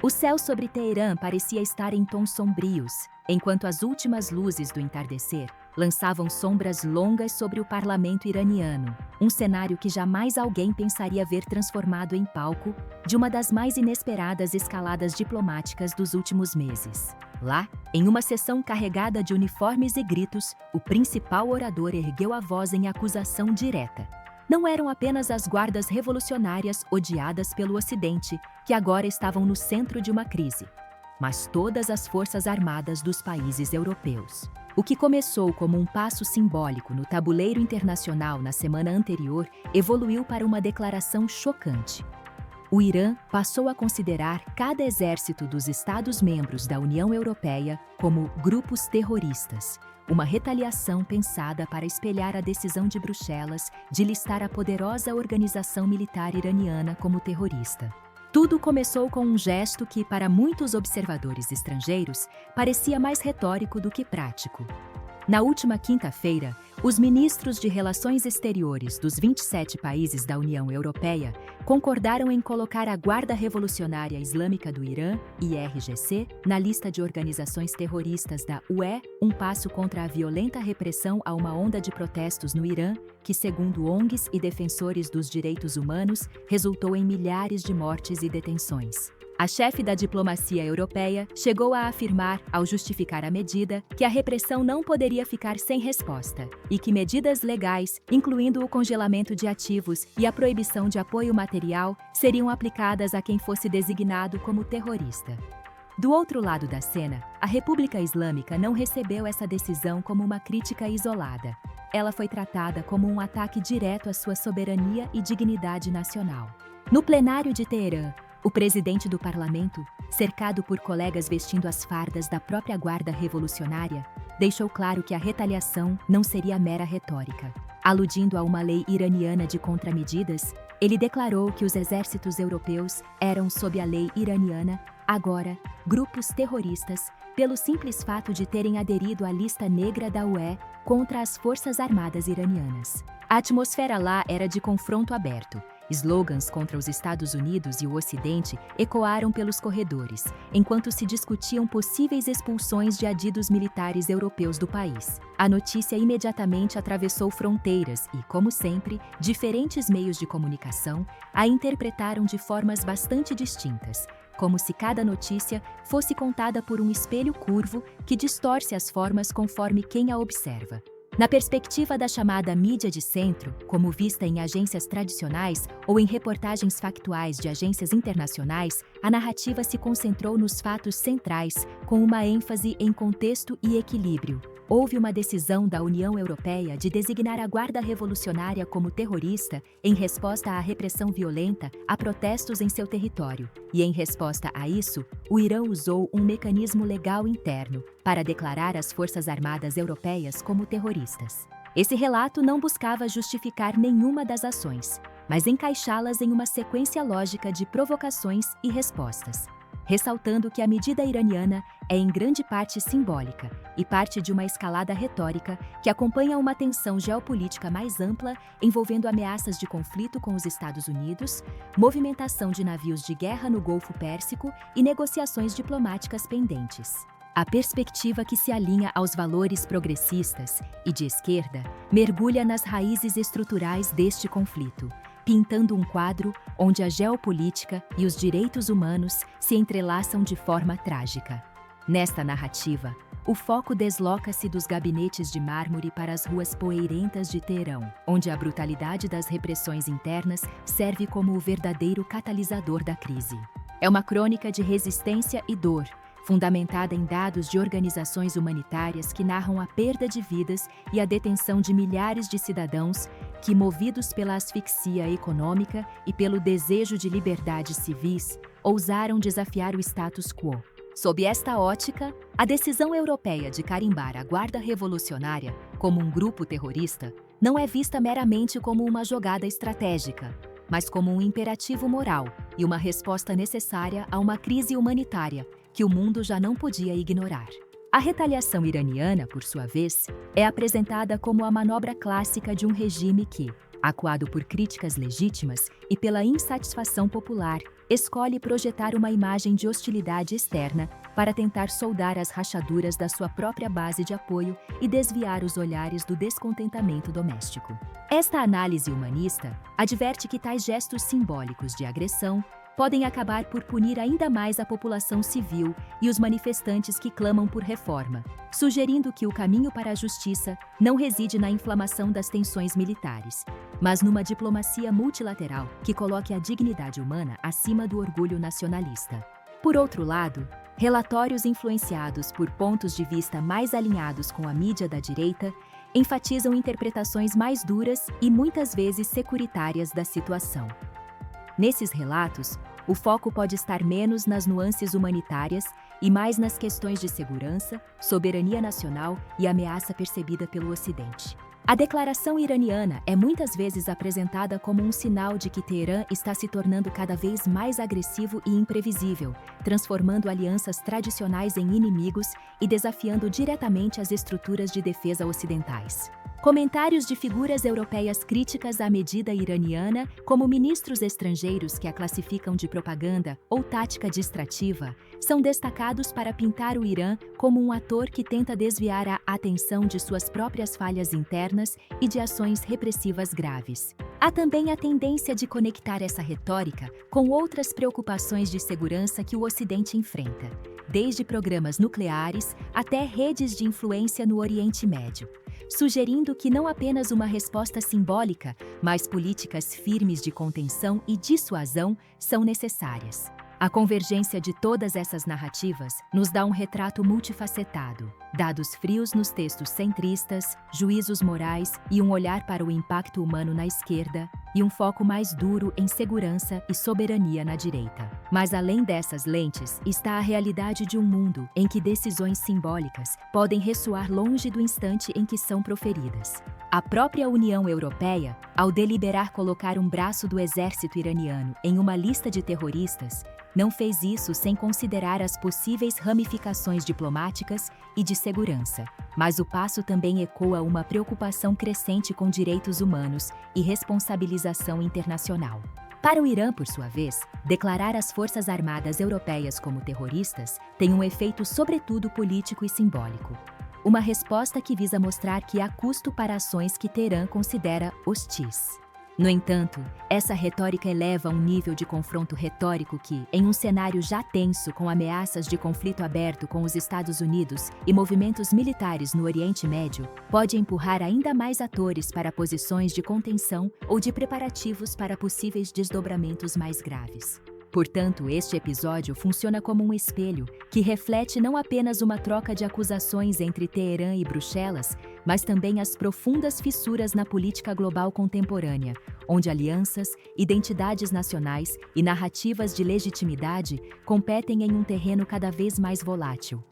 O céu sobre Teherã parecia estar em tons sombrios, enquanto as últimas luzes do entardecer lançavam sombras longas sobre o parlamento iraniano, um cenário que jamais alguém pensaria ver transformado em palco de uma das mais inesperadas escaladas diplomáticas dos últimos meses. Lá, em uma sessão carregada de uniformes e gritos, o principal orador ergueu a voz em acusação direta. Não eram apenas as guardas revolucionárias odiadas pelo Ocidente que agora estavam no centro de uma crise, mas todas as forças armadas dos países europeus. O que começou como um passo simbólico no tabuleiro internacional na semana anterior evoluiu para uma declaração chocante. O Irã passou a considerar cada exército dos Estados-membros da União Europeia como grupos terroristas, uma retaliação pensada para espelhar a decisão de Bruxelas de listar a poderosa organização militar iraniana como terrorista. Tudo começou com um gesto que, para muitos observadores estrangeiros, parecia mais retórico do que prático. Na última quinta-feira, os ministros de Relações Exteriores dos 27 países da União Europeia concordaram em colocar a Guarda Revolucionária Islâmica do Irã, IRGC, na lista de organizações terroristas da UE, um passo contra a violenta repressão a uma onda de protestos no Irã, que, segundo ONGs e defensores dos direitos humanos, resultou em milhares de mortes e detenções. A chefe da diplomacia europeia chegou a afirmar, ao justificar a medida, que a repressão não poderia ficar sem resposta e que medidas legais, incluindo o congelamento de ativos e a proibição de apoio material, seriam aplicadas a quem fosse designado como terrorista. Do outro lado da cena, a República Islâmica não recebeu essa decisão como uma crítica isolada. Ela foi tratada como um ataque direto à sua soberania e dignidade nacional. No plenário de Teherã, o presidente do parlamento, cercado por colegas vestindo as fardas da própria Guarda Revolucionária, deixou claro que a retaliação não seria mera retórica. Aludindo a uma lei iraniana de contramedidas, ele declarou que os exércitos europeus eram, sob a lei iraniana, agora, grupos terroristas, pelo simples fato de terem aderido à lista negra da UE contra as forças armadas iranianas. A atmosfera lá era de confronto aberto. Slogans contra os Estados Unidos e o Ocidente ecoaram pelos corredores, enquanto se discutiam possíveis expulsões de adidos militares europeus do país. A notícia imediatamente atravessou fronteiras e, como sempre, diferentes meios de comunicação a interpretaram de formas bastante distintas, como se cada notícia fosse contada por um espelho curvo que distorce as formas conforme quem a observa. Na perspectiva da chamada mídia de centro, como vista em agências tradicionais ou em reportagens factuais de agências internacionais, a narrativa se concentrou nos fatos centrais, com uma ênfase em contexto e equilíbrio. Houve uma decisão da União Europeia de designar a Guarda Revolucionária como terrorista em resposta à repressão violenta a protestos em seu território. E, em resposta a isso, o Irã usou um mecanismo legal interno para declarar as Forças Armadas Europeias como terroristas. Esse relato não buscava justificar nenhuma das ações, mas encaixá-las em uma sequência lógica de provocações e respostas, ressaltando que a medida iraniana é em grande parte simbólica e parte de uma escalada retórica que acompanha uma tensão geopolítica mais ampla envolvendo ameaças de conflito com os Estados Unidos, movimentação de navios de guerra no Golfo Pérsico e negociações diplomáticas pendentes. A perspectiva que se alinha aos valores progressistas e de esquerda mergulha nas raízes estruturais deste conflito, pintando um quadro onde a geopolítica e os direitos humanos se entrelaçam de forma trágica. Nesta narrativa, o foco desloca-se dos gabinetes de mármore para as ruas poeirentas de Teherão, onde a brutalidade das repressões internas serve como o verdadeiro catalisador da crise. É uma crônica de resistência e dor, fundamentada em dados de organizações humanitárias que narram a perda de vidas e a detenção de milhares de cidadãos que, movidos pela asfixia econômica e pelo desejo de liberdades civis, ousaram desafiar o status quo. Sob esta ótica, a decisão europeia de carimbar a Guarda Revolucionária como um grupo terrorista não é vista meramente como uma jogada estratégica, mas como um imperativo moral e uma resposta necessária a uma crise humanitária que o mundo já não podia ignorar. A retaliação iraniana, por sua vez, é apresentada como a manobra clássica de um regime que, acuado por críticas legítimas e pela insatisfação popular, escolhe projetar uma imagem de hostilidade externa para tentar soldar as rachaduras da sua própria base de apoio e desviar os olhares do descontentamento doméstico. Esta análise humanista adverte que tais gestos simbólicos de agressão podem acabar por punir ainda mais a população civil e os manifestantes que clamam por reforma, sugerindo que o caminho para a justiça não reside na inflamação das tensões militares, mas numa diplomacia multilateral que coloque a dignidade humana acima do orgulho nacionalista. Por outro lado, relatórios influenciados por pontos de vista mais alinhados com a mídia da direita enfatizam interpretações mais duras e muitas vezes securitárias da situação. Nesses relatos, o foco pode estar menos nas nuances humanitárias e mais nas questões de segurança, soberania nacional e ameaça percebida pelo Ocidente. A declaração iraniana é muitas vezes apresentada como um sinal de que Teherã está se tornando cada vez mais agressivo e imprevisível, transformando alianças tradicionais em inimigos e desafiando diretamente as estruturas de defesa ocidentais. Comentários de figuras europeias críticas à medida iraniana, como ministros estrangeiros que a classificam de propaganda ou tática distrativa, são destacados para pintar o Irã como um ator que tenta desviar a atenção de suas próprias falhas internas e de ações repressivas graves. Há também a tendência de conectar essa retórica com outras preocupações de segurança que o Ocidente enfrenta, desde programas nucleares até redes de influência no Oriente Médio, sugerindo que não apenas uma resposta simbólica, mas políticas firmes de contenção e dissuasão são necessárias. A convergência de todas essas narrativas nos dá um retrato multifacetado, dados frios nos textos centristas, juízos morais e um olhar para o impacto humano na esquerda, e um foco mais duro em segurança e soberania na direita. Mas além dessas lentes está a realidade de um mundo em que decisões simbólicas podem ressoar longe do instante em que são proferidas. A própria União Europeia, ao deliberar colocar um braço do exército iraniano em uma lista de terroristas, não fez isso sem considerar as possíveis ramificações diplomáticas e de segurança, mas o passo também ecoa uma preocupação crescente com direitos humanos e responsabilização internacional. Para o Irã, por sua vez, declarar as forças armadas europeias como terroristas tem um efeito sobretudo político e simbólico. Uma resposta que visa mostrar que há custo para ações que Teherã considera hostis. No entanto, essa retórica eleva a um nível de confronto retórico que, em um cenário já tenso com ameaças de conflito aberto com os Estados Unidos e movimentos militares no Oriente Médio, pode empurrar ainda mais atores para posições de contenção ou de preparativos para possíveis desdobramentos mais graves. Portanto, este episódio funciona como um espelho que reflete não apenas uma troca de acusações entre Teherã e Bruxelas, mas também as profundas fissuras na política global contemporânea, onde alianças, identidades nacionais e narrativas de legitimidade competem em um terreno cada vez mais volátil.